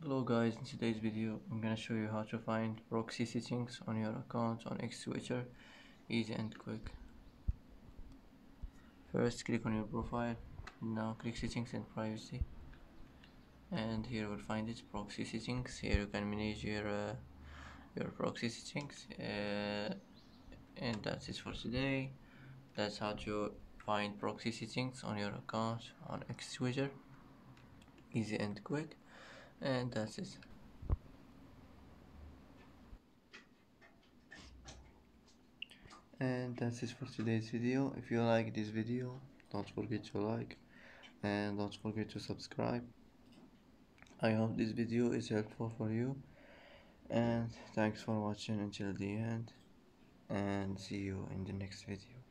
Hello guys, in today's video I'm gonna show you how to find proxy settings on your account on X Switcher, easy and quick. First click on your profile, now click settings and privacy, and here we'll find it, proxy settings. Here you can manage your proxy settings, and that's it for today. That's how to find proxy settings on your account on X Switcher, easy and quick, and that's it. And that's it for today's video. If you like this video, don't forget to like and don't forget to subscribe. I hope this video is helpful for you, and thanks for watching until the end, and see you in the next video.